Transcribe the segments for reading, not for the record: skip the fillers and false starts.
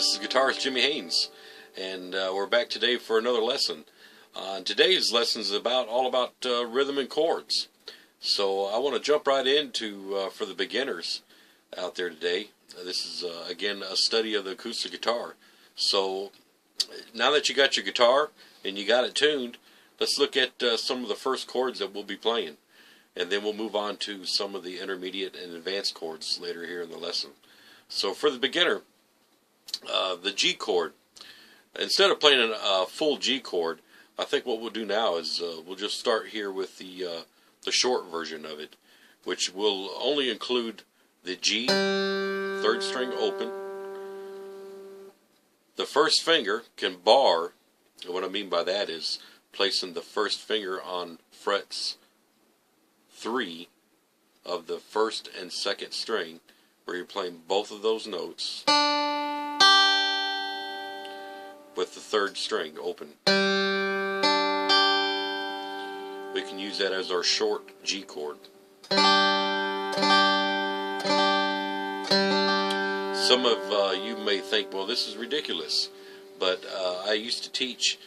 This is guitarist Jimmy Haynes, and we're back today for another lesson. Today's lesson is all about rhythm and chords. So I want to jump right into, for the beginners out there today, this is again a study of the acoustic guitar. So now that you got your guitar and you got it tuned, let's look at some of the first chords that we'll be playing. And then we'll move on to some of the intermediate and advanced chords later here in the lesson. So for the beginner, the G chord, instead of playing a full G chord, I think what we'll do now is we'll just start here with the short version of it, which will only include the G, third string open. The first finger can bar, and what I mean by that is placing the first finger on frets 3 of the first and second string, where you're playing both of those notes with the third string open. We can use that as our short G chord. Some of you may think, well, this is ridiculous, but I used to teach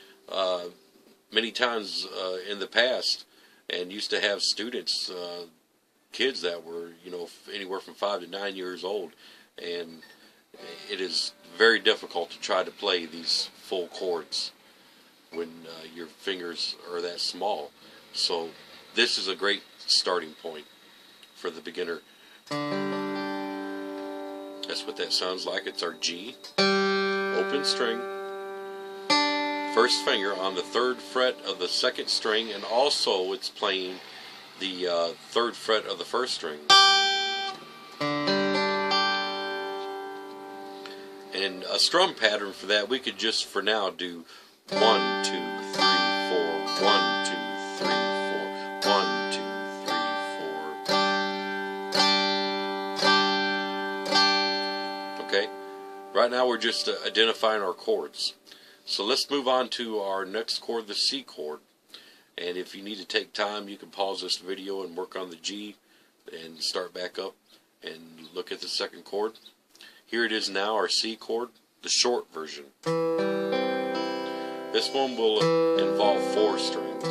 many times in the past, and used to have students, kids that were, anywhere from 5 to 9 years old, and it is very difficult to try to play these full chords when your fingers are that small. So this is a great starting point for the beginner. That's what that sounds like. It's our G, open string, first finger on the 3rd fret of the 2nd string, and also it's playing the 3rd fret of the 1st string. And a strum pattern for that, we could just for now do 1, 2, 3, 4, 1, 2, 3, 4, 1, 2, 3, 4. Okay? Right now we're just identifying our chords. So let's move on to our next chord, the C chord. And if you need to take time, you can pause this video and work on the G and start back up and look at the second chord. Here it is now, our C chord, the short version. This one will involve 4 strings.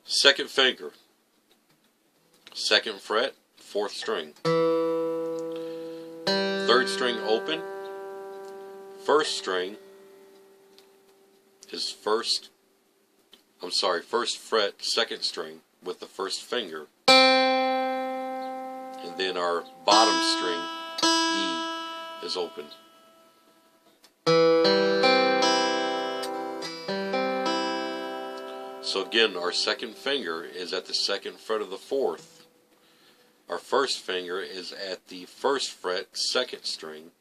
Second finger, 2nd fret, 4th string. 3rd string open. 1st string is first fret, 2nd string with the 1st finger. And then our bottom string, E, is open. So again, our 2nd finger is at the 2nd fret of the 4th. Our 1st finger is at the 1st fret, 2nd string.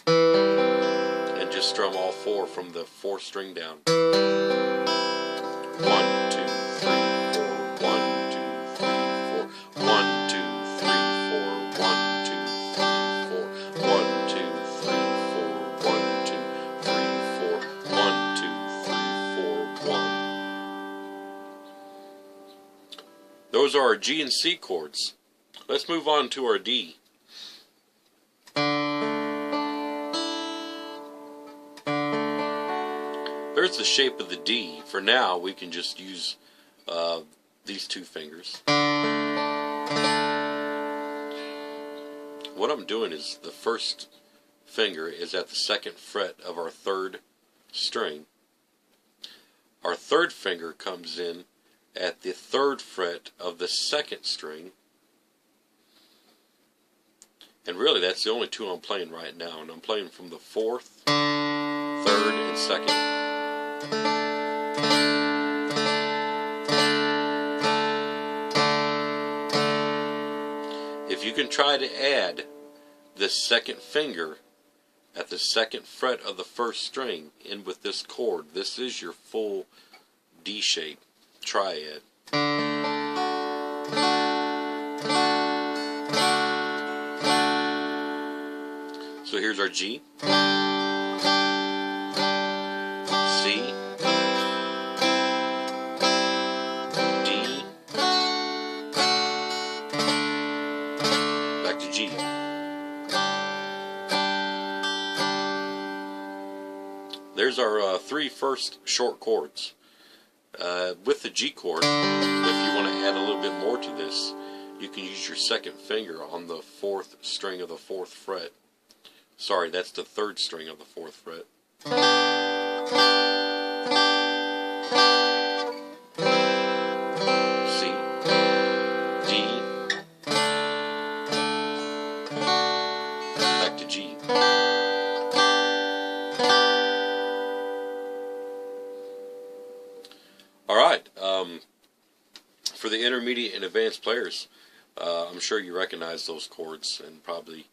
And just strum all 4 from the 4th string down. 1, 2, 3, 4. 1, 2, 3, 4. 1, 2, 3, 4. 1, 2, 3, 4. 1, 2, 3, 4. 1, 2, 3, 4. 1, 2, 3, 4, 1. Those are our G and C chords. Let's move on to our D. There's the shape of the D. For now, we can just use these 2 fingers. What I'm doing is the 1st finger is at the 2nd fret of our 3rd string. Our 3rd finger comes in at the 3rd fret of the 2nd string. And really that's the only 2 I'm playing right now. And I'm playing from the 4th, 3rd, and 2nd. If you can try to add the 2nd finger at the 2nd fret of the 1st string in with this chord, this is your full D shape triad. So here's our G, C, D, back to G. here's our three first short chords. With the G chord, if you want to add a little bit more to this, you can use your second finger on the 4th string of the 4th fret. Sorry, that's the 3rd string of the 4th fret. C, D, back to G. Alright, for the intermediate and advanced players, I'm sure you recognize those chords and probably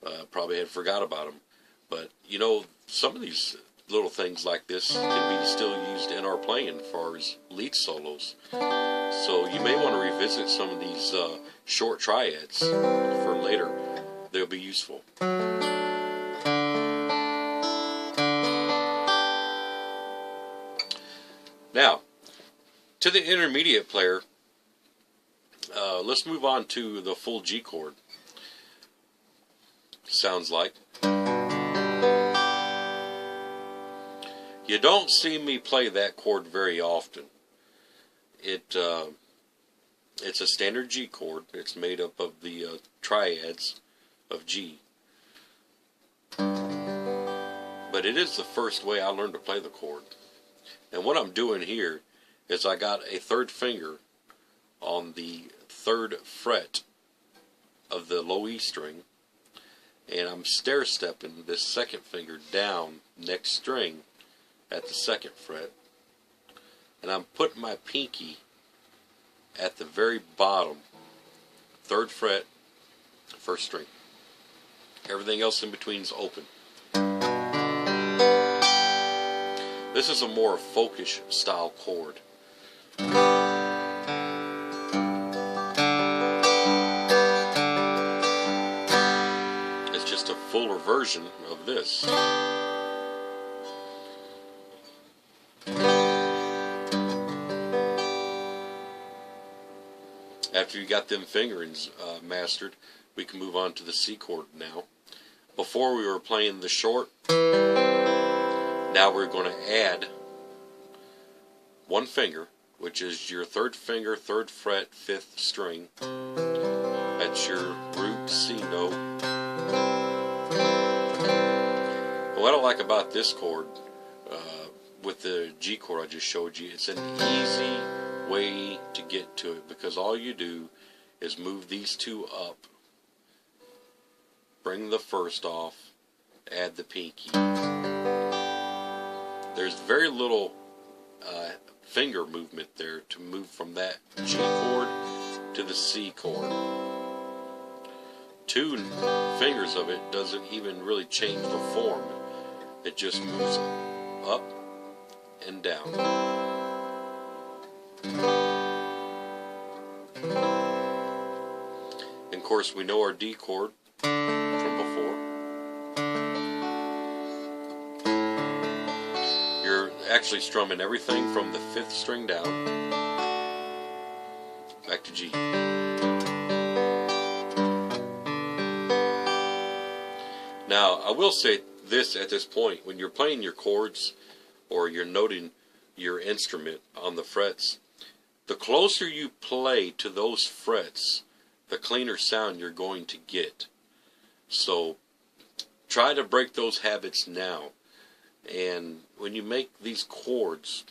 had forgot about them. But you know, some of these little things like this can be still used in our playing as far as lead solos. So you may want to revisit some of these short triads for later. They'll be useful. Now, to the intermediate player, let's move on to the full G chord. Sounds like. You don't see me play that chord very often. It's a standard G chord. It's made up of the triads of G. But it is the first way I learned to play the chord. And what I'm doing here is I got a 3rd finger on the 3rd fret of the low E string, and I'm stair stepping this 2nd finger down next string at the 2nd fret, and I'm putting my pinky at the very bottom 3rd fret, 1st string. Everything else in between is open. This is a more folkish style chord. It's just a fuller version of this. After you got them fingerings mastered, we can move on to the C chord now. Before we were playing the short, now we're going to add one finger, which is your 3rd finger, 3rd fret, 5th string. That's your root C note. And what I like about this chord, with the G chord I just showed you, it's an easy way to get to it, because all you do is move these two up, bring the 1st off, add the pinky. There's very little finger movement there to move from that G chord to the C chord. 2 fingers of it doesn't even really change the form. It just moves up and down. And of course, we know our D chord from before. You're actually strumming everything from the 5th string down back to G. Now, I will say this at this point: when you're playing your chords or you're noting your instrument on the frets, the closer you play to those frets, the cleaner sound you're going to get. So try to break those habits now. And when you make these chords,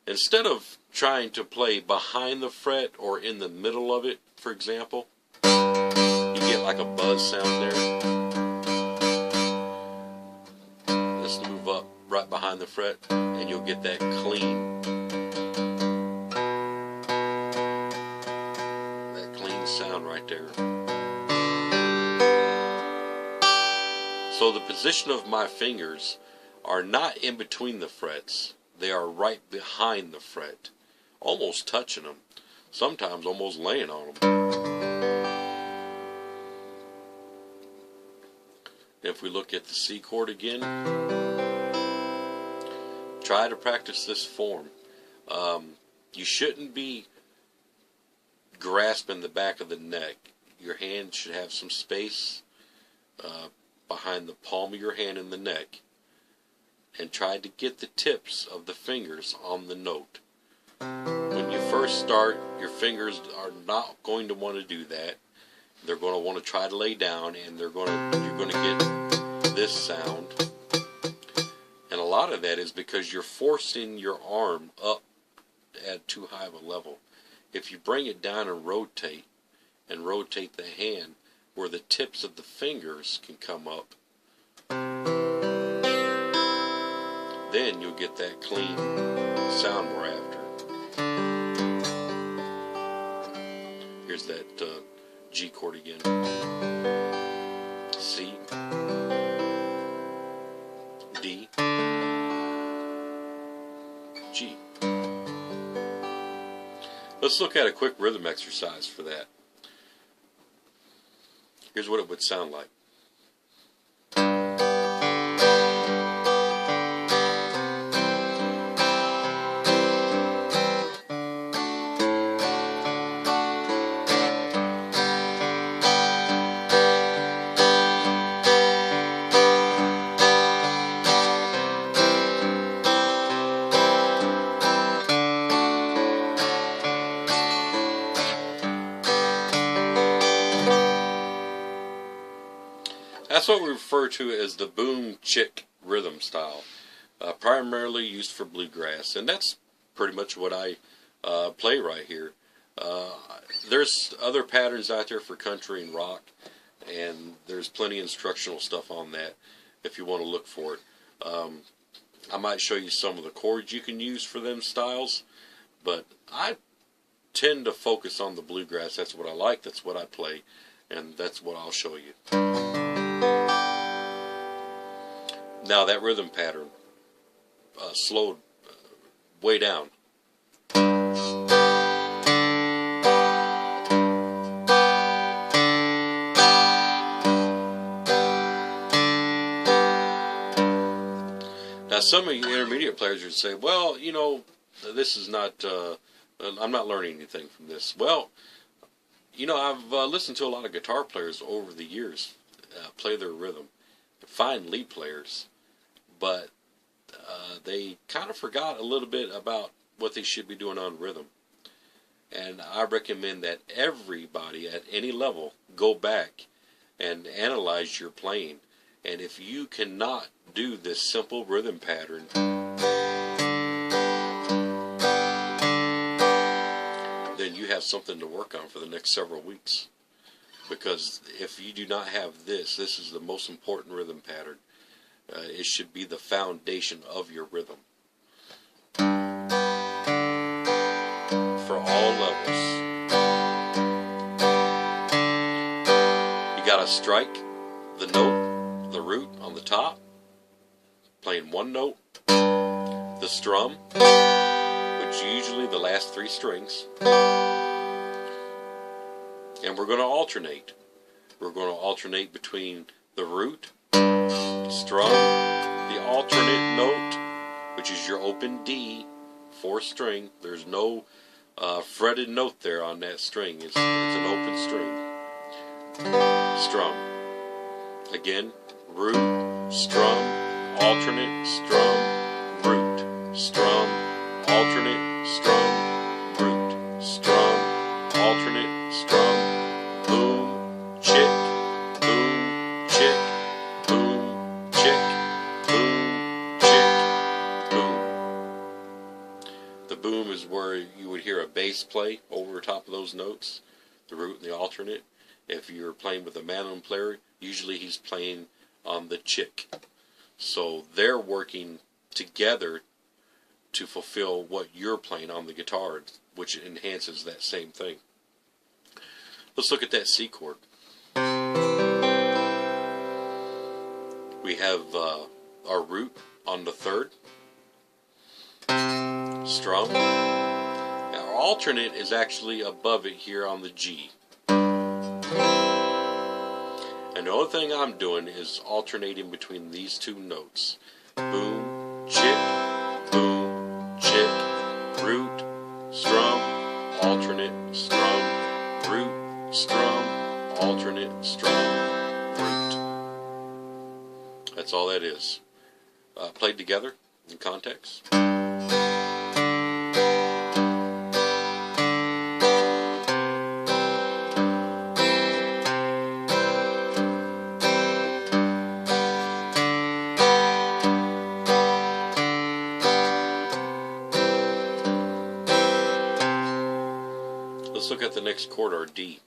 instead of trying to play behind the fret or in the middle of it, for example, you get like a buzz sound there. Let's move up right behind the fret, and you'll get that clean sound right there. So the position of my fingers are not in between the frets. They are right behind the fret, almost touching them, sometimes almost laying on them. If we look at the C chord again, try to practice this form. You shouldn't be grasping the back of the neck. Your hand should have some space behind the palm of your hand and the neck. and try to get the tips of the fingers on the note. When you first start, your fingers are not going to want to do that. They're going to want to try to lay down, and you're going to get this sound. And a lot of that is because you're forcing your arm up at too high of a level. If you bring it down and rotate the hand where the tips of the fingers can come up, then you'll get that clean sound we're after. Here's that G chord again. C, D, G. Let's look at a quick rhythm exercise for that. Here's what it would sound like. That's what we refer to as the boom chick rhythm style, primarily used for bluegrass, and that's pretty much what I play right here. There's other patterns out there for country and rock, and there's plenty of instructional stuff on that if you want to look for it. I might show you some of the chords you can use for them styles, but I tend to focus on the bluegrass. That's what I like, that's what I play, and that's what I'll show you. Now that rhythm pattern slowed way down. Now some of you intermediate players would say, well, you know, this is not, I'm not learning anything from this. Well, you know, I've listened to a lot of guitar players over the years play their rhythm. Fine lead players, but they kind of forgot a little bit about what they should be doing on rhythm. And I recommend that everybody at any level go back and analyze your playing. And if you cannot do this simple rhythm pattern, then you have something to work on for the next several weeks. Because if you do not have this is the most important rhythm pattern. It should be the foundation of your rhythm. For all levels. You gotta strike the note, the root on the top, playing one note, the strum, which is usually the last three strings. And we're going to alternate. We're going to alternate between the root, strum, the alternate note, which is your open D, 4th string. There's no fretted note there on that string. It's an open string. Strum. Again, root, strum, alternate, strum, root, strum, alternate, strum, root, strum, alternate, strum. Boom, chick, boom, chick, boom, chick, boom, chick, boom. The boom is where you would hear a bass play over top of those notes, the root and the alternate. If you're playing with a mandolin player, usually he's playing on the chick. So they're working together to fulfill what you're playing on the guitar, which enhances that same thing. Let's look at that C chord. We have our root on the 3rd, strum. Now our alternate is actually above it here on the G. And the only thing I'm doing is alternating between these two notes. Boom, chick, root, strum, alternate, strum, root, strum, alternate, strum, root. That's all that is. played together in context. Let's look at the next chord, our D.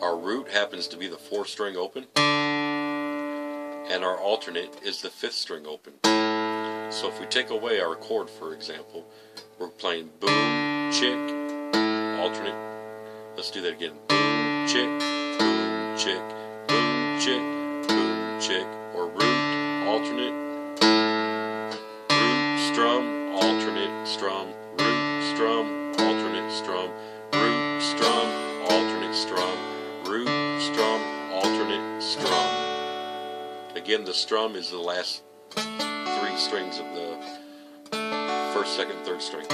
Our root happens to be the 4th string open, and our alternate is the 5th string open. So if we take away our chord, for example, we're playing boom, chick, alternate. Let's do that again. Boom, chick, boom, chick, boom, chick, boom, chick, or root, alternate, root, strum, alternate, strum, root, strum, alternate, strum, root, strum, alternate, strum, root, strum, alternate, strum. Again, the strum is the last 3 strings of the 1st, 2nd, 3rd string.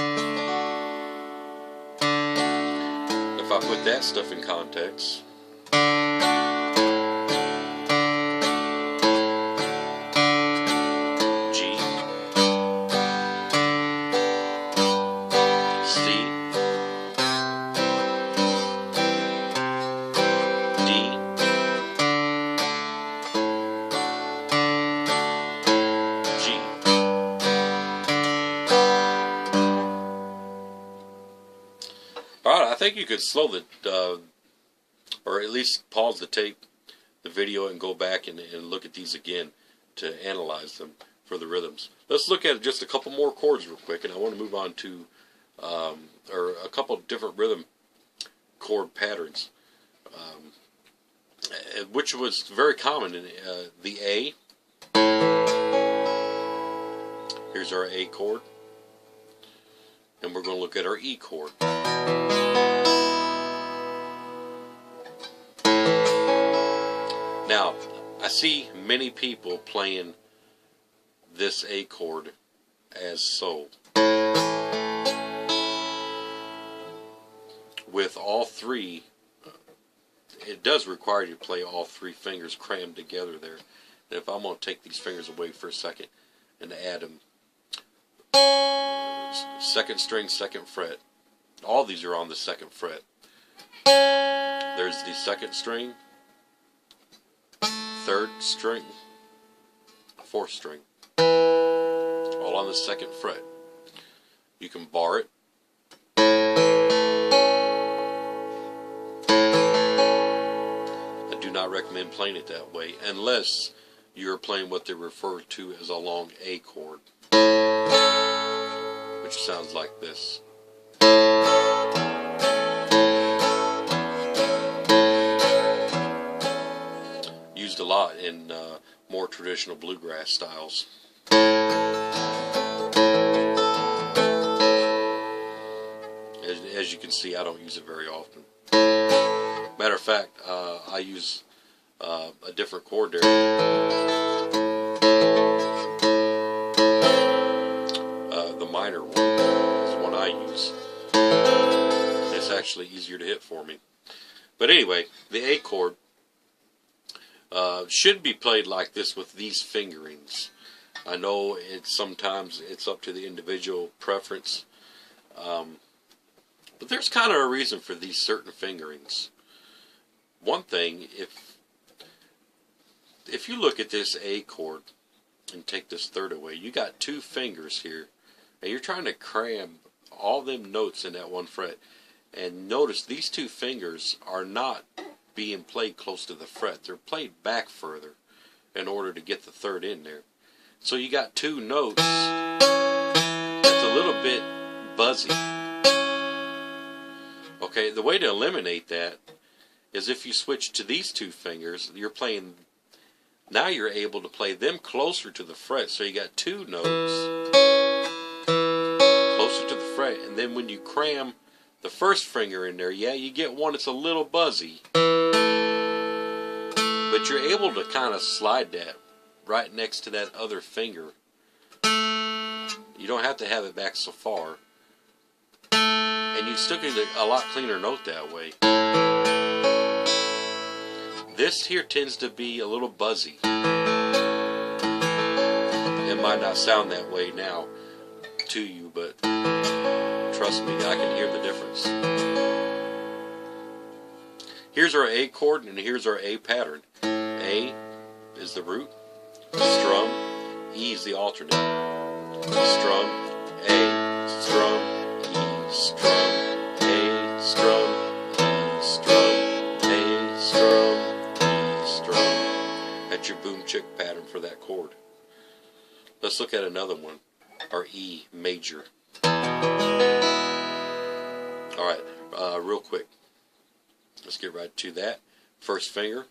If I put that stuff in context, G, C, D, G. Alright, I think you could slow the, or at least pause the tape, the video, and go back and look at these again to analyze them for the rhythms. Let's look at just a couple more chords real quick, and I want to move on to, or a couple of different rhythm chord patterns, which was very common in the A. Here's our A chord, and we're going to look at our E chord. Now, I see many people playing this A chord as so, with all 3. It does require you to play all 3 fingers crammed together there. And if I'm going to take these fingers away for a second and add them, 2nd string, 2nd fret. All these are on the 2nd fret. There's the 2nd string, 3rd string, 4th string, all on the 2nd fret. You can bar it. I do not recommend playing it that way unless you're playing what they refer to as a long A chord, which sounds like this. Used a lot in more traditional bluegrass styles. As you can see, I don't use it very often. Matter of fact, I use a different chord there. The minor one is the one I use. It's actually easier to hit for me. But anyway, the A chord should be played like this with these fingerings. I know sometimes it's up to the individual preference, but there's kind of a reason for these certain fingerings. One thing, if you look at this A chord and take this 3rd away, you got 2 fingers here, and you're trying to cram all them notes in that 1 fret. And notice these 2 fingers are not being played close to the fret. They're played back further in order to get the 3rd in there. So you got 2 notes that's a little bit buzzy. Okay, the way to eliminate that is if you switch to these 2 fingers, you're playing, now you're able to play them closer to the fret. So you got 2 notes closer to the fret, and then when you cram the 1st finger in there, yeah, you get one that's a little buzzy, but you're able to kind of slide that right next to that other finger. You don't have to have it back so far, and you still get a lot cleaner note that way. This here tends to be a little buzzy. It might not sound that way now to you, but trust me, I can hear the difference. Here's our A chord, and here's our A pattern. A is the root, strum, E is the alternate. Strum, A, strum, E, strum, A, strum, E, strum, A, strum, E, strum. That's your boom chick pattern for that chord. Let's look at another one, our E major. Alright, real quick. Let's get right to that. First finger,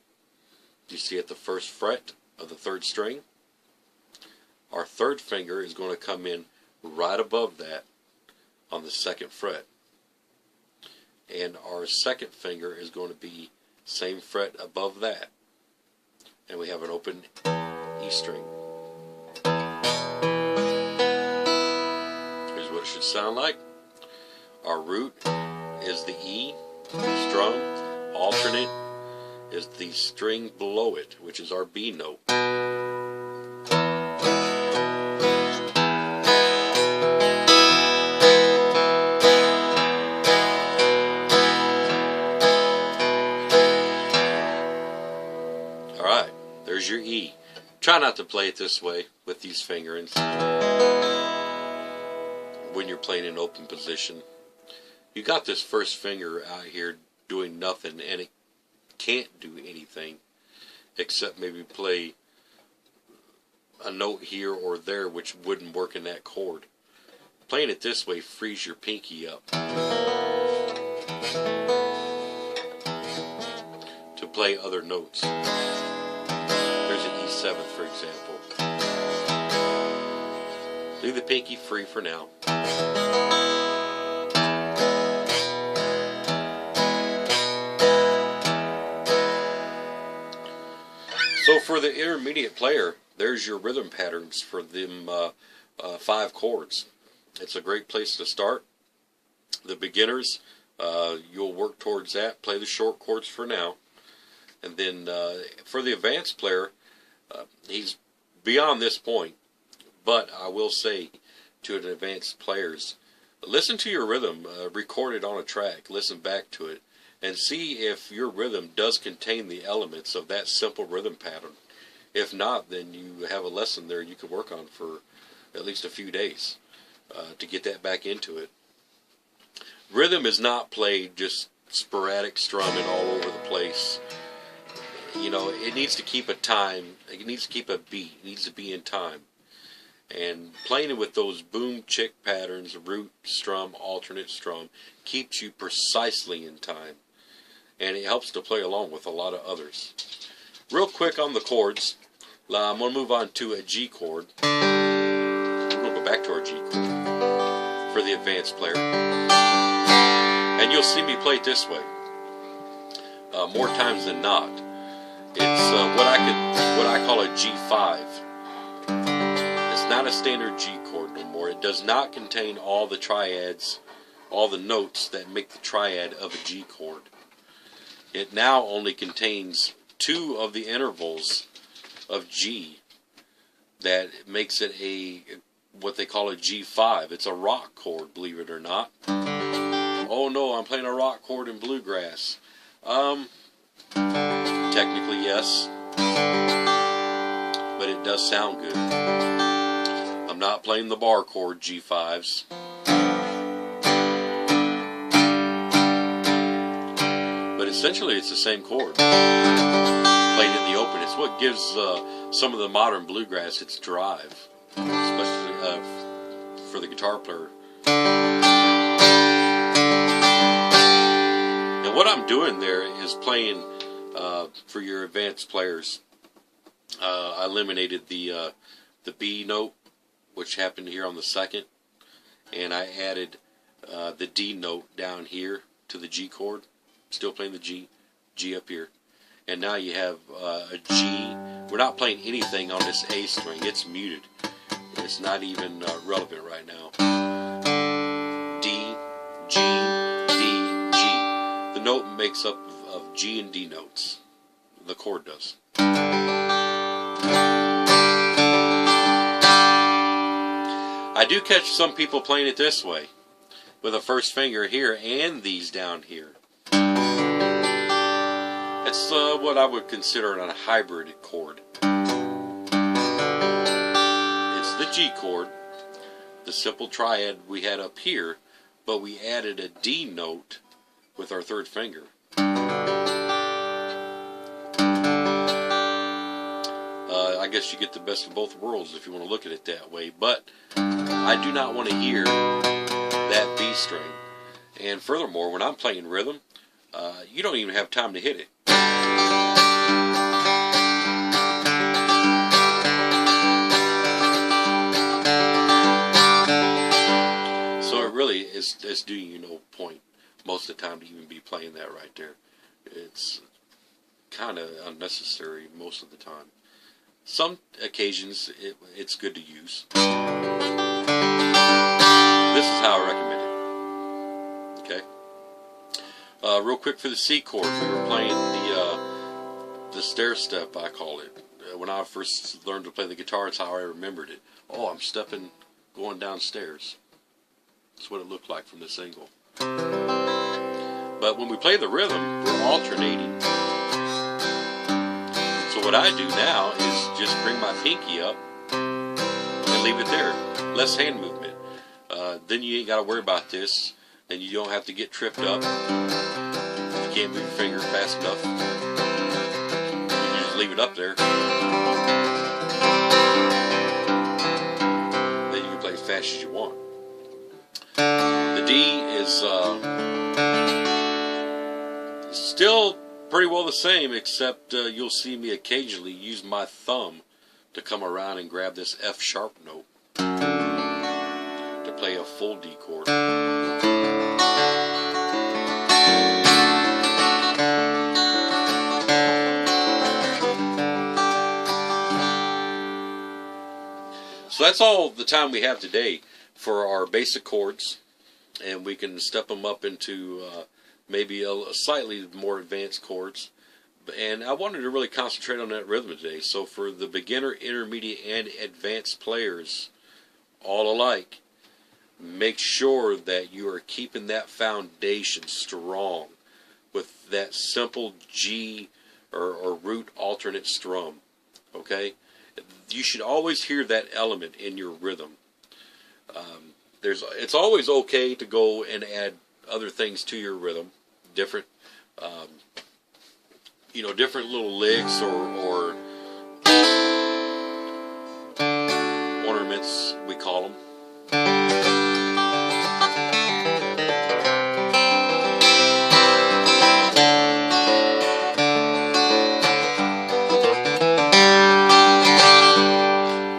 you see at the first fret of the third string. Our third finger is going to come in right above that on the second fret. And our second finger is going to be same fret above that. And we have an open E string. Here's what it should sound like. Our root is the E, strum, alternate is the string below it, which is our B note. Alright, there's your E. Try not to play it this way with these fingerings when you're playing in open position. You got this first finger out here doing nothing, and it can't do anything except maybe play a note here or there which wouldn't work in that chord. Playing it this way frees your pinky up to play other notes. There's an E7 for example. Leave the pinky free for now. So for the intermediate player, there's your rhythm patterns for them 5 chords. It's a great place to start. The beginners, you'll work towards that. Play the short chords for now. And then for the advanced player, he's beyond this point. But I will say to the advanced players, listen to your rhythm, record it on a track, listen back to it, and see if your rhythm does contain the elements of that simple rhythm pattern. If not, then you have a lesson there you can work on for at least a few days to get that back into it. Rhythm is not played just sporadic strumming all over the place. You know, it needs to keep a time, it needs to keep a beat, it needs to be in time. And playing it with those boom chick patterns, root, strum, alternate strum, keeps you precisely in time. And it helps to play along with a lot of others. Real quick on the chords, I'm going to move on to a G chord. We're going to go back to our G chord for the advanced player. And you'll see me play it this way more times than not. It's what I call a G5. It's not a standard G chord no more. It does not contain all the triads, all the notes that make the triad of a G chord. It now only contains 2 of the intervals of G that makes it a what they call a G5. It's a rock chord, believe it or not. Oh no, I'm playing a rock chord in bluegrass. Technically yes, but it does sound good. I'm not playing the bar chord G5s. But essentially it's the same chord played in the open. It's what gives some of the modern bluegrass its drive, especially for the guitar player. And what I'm doing there is playing for your advanced players. I eliminated the B note, which happened here on the second, and I added the D note down here to the G chord. Still playing the G up here, and now you have a G. We're not playing anything on this A string. It's muted. It's not even relevant right now. D, G, D, G. The note makes up of G and D notes. the chord does. I do catch some people playing it this way, with a first finger here and these down here. It's what I would consider a hybrid chord. It's the G chord, the simple triad we had up here, but we added a D note with our third finger. I guess you get the best of both worlds if you want to look at it that way, but I do not want to hear that B string. And furthermore, when I'm playing rhythm, you don't even have time to hit it. So it really is doing you no point most of the time to even be playing that right there. It's kind of unnecessary most of the time. Some occasions it's good to use. This is how I recommend it. Okay. Real quick for the C chord, we were playing the stair step, I call it. When I first learned to play the guitar, it's how I remembered it. Oh, I'm stepping, going downstairs. That's what it looked like from this angle. But when we play the rhythm, we're alternating. So what I do now is just bring my pinky up and leave it there. Less hand movement. Then you ain't got to worry about this, and you don't have to get tripped up. If you can't move your finger fast enough, you can just leave it up there. Then you can play as fast as you want. The D is still pretty well the same, except you'll see me occasionally use my thumb to come around and grab this F sharp note to play a full D chord. So that's all the time we have today for our basic chords, and we can step them up into maybe a slightly more advanced chords. And I wanted to really concentrate on that rhythm today. So for the beginner, intermediate, and advanced players, all alike, make sure that you are keeping that foundation strong with that simple G or root alternate strum. Okay? You should always hear that element in your rhythm. It's always okay to go and add other things to your rhythm, different different little licks or ornaments, we call them.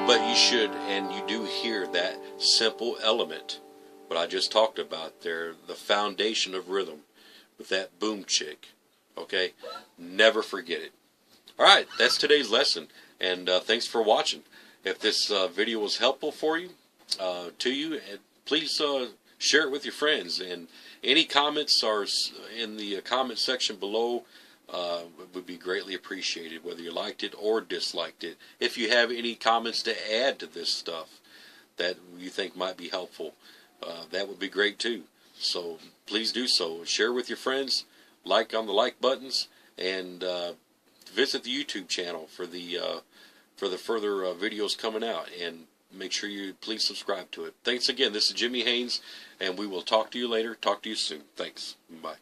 But you should, and you do hear that simple element, what I just talked about there, the foundation of rhythm with that boom chick. Okay, never forget it. Alright, that's today's lesson, and thanks for watching. If this video was helpful for you, please share it with your friends, and any comments are in the comment section below. Would be greatly appreciated, whether you liked it or disliked it. If you have any comments to add to this stuff that you think might be helpful, that would be great too. So please do so. Share with your friends, like on the like buttons, and visit the YouTube channel for the further videos coming out, and make sure you please subscribe to it. Thanks again. This is Jimmy Haynes, and we will talk to you later. Talk to you soon. Thanks. Bye.